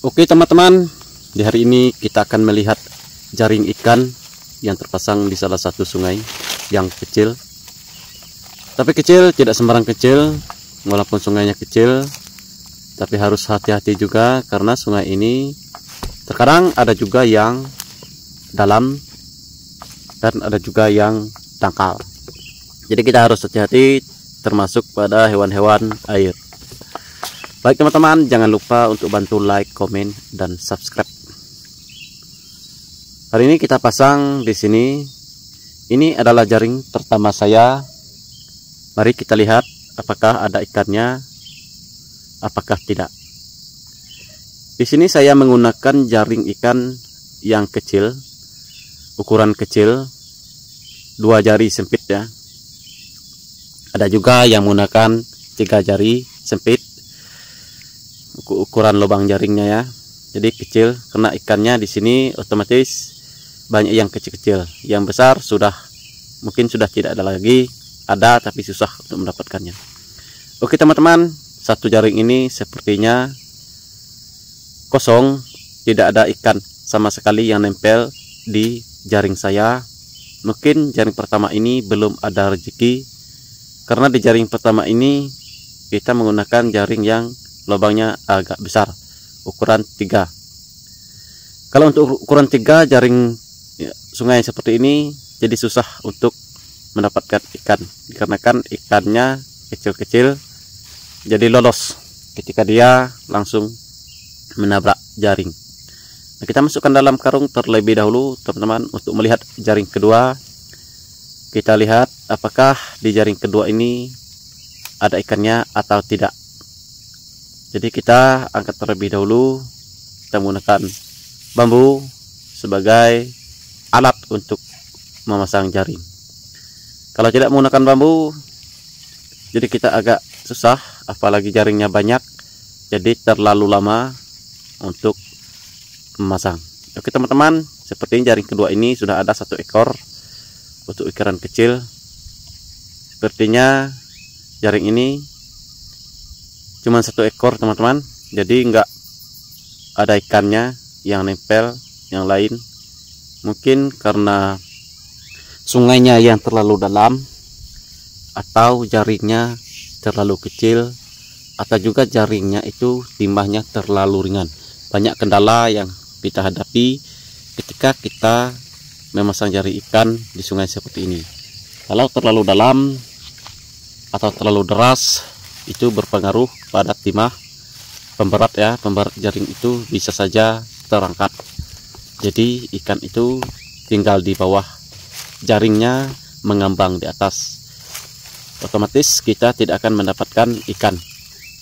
Oke teman-teman, di hari ini kita akan melihat jaring ikan yang terpasang di salah satu sungai yang kecil. Tapi kecil, tidak sembarang kecil, walaupun sungainya kecil, tapi harus hati-hati juga karena sungai ini terkadang ada juga yang dalam dan ada juga yang dangkal. Jadi kita harus hati-hati termasuk pada hewan-hewan air. Baik teman-teman, jangan lupa untuk bantu like, komen, dan subscribe. Hari ini kita pasang di sini. Ini adalah jaring pertama saya. Mari kita lihat apakah ada ikannya, apakah tidak. Di sini saya menggunakan jaring ikan yang kecil, ukuran kecil, 2 jari sempit ya. Ada juga yang menggunakan 3 jari sempit. Ukuran lubang jaringnya ya, jadi kecil karena ikannya di sini otomatis banyak yang kecil-kecil. Yang besar mungkin sudah tidak ada lagi, ada tapi susah untuk mendapatkannya. Oke teman-teman, satu jaring ini sepertinya kosong, tidak ada ikan sama sekali yang nempel di jaring saya. Mungkin jaring pertama ini belum ada rezeki, karena di jaring pertama ini kita menggunakan jaring yang lubangnya agak besar, ukuran 3. Kalau untuk ukuran 3 jaring sungai seperti ini jadi susah untuk mendapatkan ikan, dikarenakan ikannya kecil-kecil, jadi lolos ketika dia langsung menabrak jaring. Nah, kita masukkan dalam karung terlebih dahulu teman-teman untuk melihat jaring kedua. Kita lihat apakah di jaring kedua ini ada ikannya atau tidak. Jadi kita angkat terlebih dahulu, kita menggunakan bambu sebagai alat untuk memasang jaring. Kalau tidak menggunakan bambu, jadi kita agak susah, apalagi jaringnya banyak, jadi terlalu lama untuk memasang. Oke teman-teman, seperti jaring kedua ini sudah ada 1 ekor untuk ukuran kecil. Sepertinya jaring ini cuma 1 ekor teman-teman, jadi enggak ada ikannya yang nempel. Yang lain mungkin karena sungainya yang terlalu dalam, atau jaringnya terlalu kecil, atau juga jaringnya itu timbahnya terlalu ringan. Banyak kendala yang kita hadapi ketika kita memasang jaring ikan di sungai seperti ini. Kalau terlalu dalam atau terlalu deras, itu berpengaruh pada timah pemberat ya. Pemberat jaring itu bisa saja terangkat, jadi ikan itu tinggal di bawah, jaringnya mengambang di atas. Otomatis kita tidak akan mendapatkan ikan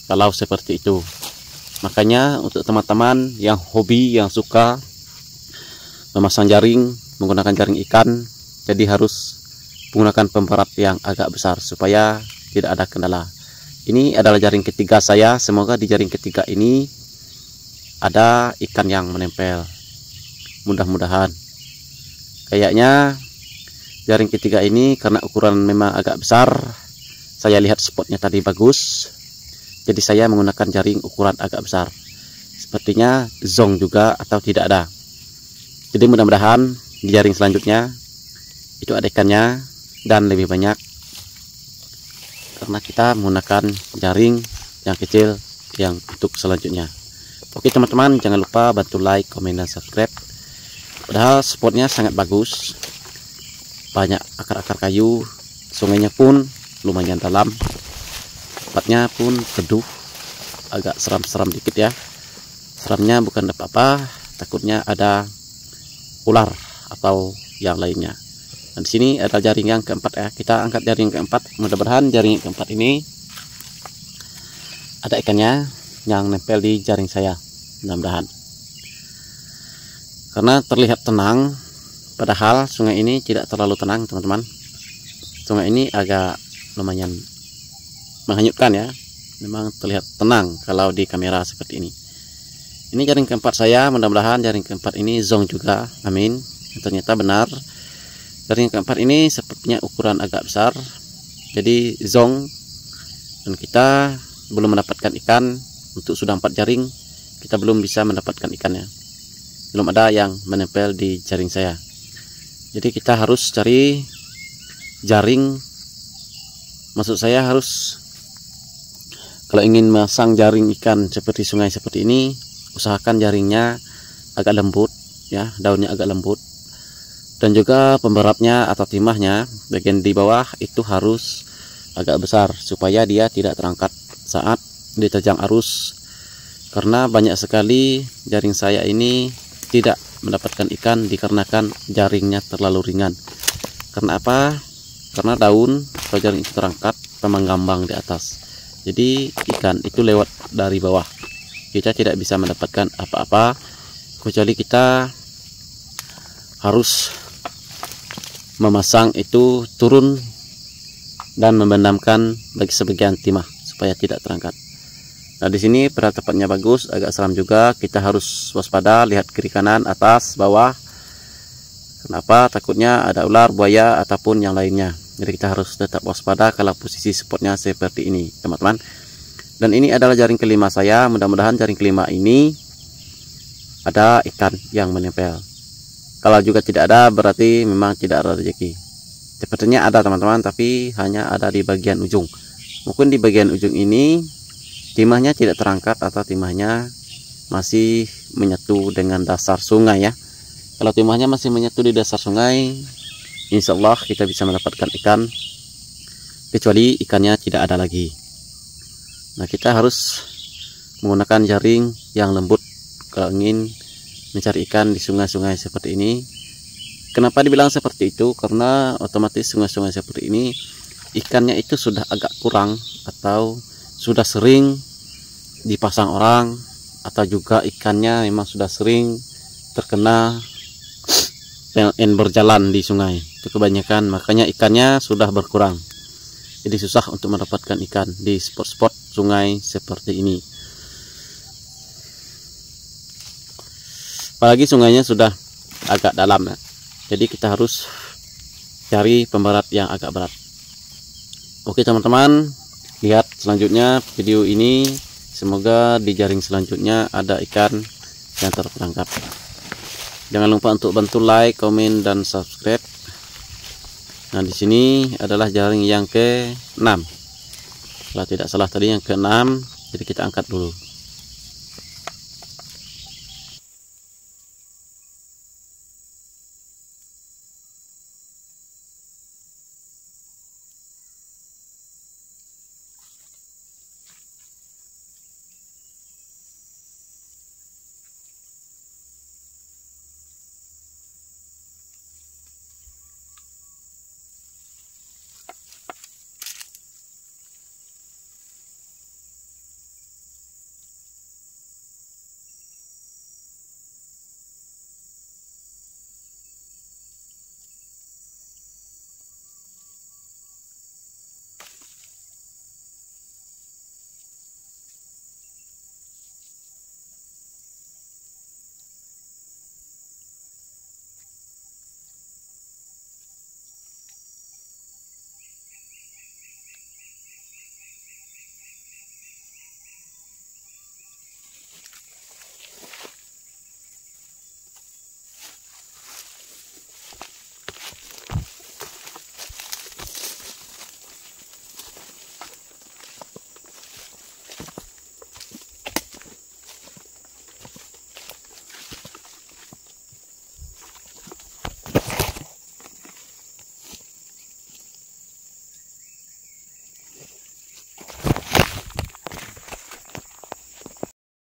kalau seperti itu. Makanya untuk teman-teman yang hobi, yang suka memasang jaring menggunakan jaring ikan, jadi harus menggunakan pemberat yang agak besar supaya tidak ada kendala. Ini adalah jaring ketiga saya. Semoga di jaring ketiga ini ada ikan yang menempel. Mudah-mudahan. Kayaknya jaring ketiga ini karena ukuran memang agak besar. Saya lihat spotnya tadi bagus, jadi saya menggunakan jaring ukuran agak besar. Sepertinya zong juga atau tidak ada. Jadi mudah-mudahan di jaring selanjutnya itu ada ikannya dan lebih banyak, karena kita menggunakan jaring yang kecil yang untuk selanjutnya. Oke teman-teman, jangan lupa bantu like, komen, dan subscribe. Padahal spotnya sangat bagus, banyak akar-akar kayu, sungainya pun lumayan dalam, tempatnya pun teduh, agak seram-seram dikit ya. Seramnya bukan apa-apa, takutnya ada ular atau yang lainnya. Dan di sini ada jaring yang keempat ya. Kita angkat jaring keempat. Mudah-mudahan jaring keempat ini ada ikannya yang nempel di jaring saya. Mudah-mudahan. Karena terlihat tenang, padahal sungai ini tidak terlalu tenang teman-teman. Sungai ini agak lumayan menghanyutkan ya. Memang terlihat tenang kalau di kamera seperti ini. Ini jaring keempat saya. Mudah-mudahan jaring keempat ini zong juga. Amin. Ternyata benar. Jaring keempat ini sepertinya ukuran agak besar, jadi zong, dan kita belum mendapatkan ikan. Untuk sudah 4 jaring, kita belum bisa mendapatkan ikannya, belum ada yang menempel di jaring saya. Jadi kita harus cari jaring, maksud saya harus, kalau ingin memasang jaring ikan seperti sungai seperti ini, usahakan jaringnya agak lembut ya, daunnya agak lembut, dan juga pemberatnya atau timahnya bagian di bawah itu harus agak besar supaya dia tidak terangkat saat diterjang arus. Karena banyak sekali jaring saya ini tidak mendapatkan ikan dikarenakan jaringnya terlalu ringan. Karena apa? Karena daun atau jaring itu terangkat mengambang di atas, jadi ikan itu lewat dari bawah, kita tidak bisa mendapatkan apa-apa, kecuali kita harus memasang itu turun dan membenamkan bagi sebagian timah supaya tidak terangkat. Nah, di sini penetapannya bagus, agak seram juga, kita harus waspada, lihat kiri kanan, atas, bawah. Kenapa? Takutnya ada ular, buaya ataupun yang lainnya. Jadi kita harus tetap waspada kalau posisi spotnya seperti ini, teman-teman. Dan ini adalah jaring kelima saya. Mudah-mudahan jaring kelima ini ada ikan yang menempel. Kalau juga tidak ada, berarti memang tidak ada rezeki. Sepertinya ada, teman-teman, tapi hanya ada di bagian ujung. Mungkin di bagian ujung ini timahnya tidak terangkat atau timahnya masih menyatu dengan dasar sungai ya. Kalau timahnya masih menyatu di dasar sungai, insya Allah kita bisa mendapatkan ikan, kecuali ikannya tidak ada lagi. Nah, kita harus menggunakan jaring yang lembut kalau ingin mencari ikan di sungai-sungai seperti ini. Kenapa dibilang seperti itu? Karena otomatis sungai-sungai seperti ini ikannya itu sudah agak kurang, atau sudah sering dipasang orang, atau juga ikannya memang sudah sering terkena PLN berjalan di sungai. Itu kebanyakan, makanya ikannya sudah berkurang. Jadi susah untuk mendapatkan ikan di spot-spot sungai seperti ini. Apalagi sungainya sudah agak dalam ya. Jadi kita harus cari pemberat yang agak berat. Oke teman-teman, lihat selanjutnya video ini. Semoga di jaring selanjutnya ada ikan yang terperangkap. Jangan lupa untuk bantu like, komen, dan subscribe. Nah, di sini adalah jaring yang ke-6. Kalau tidak salah tadi yang ke-6, jadi kita angkat dulu.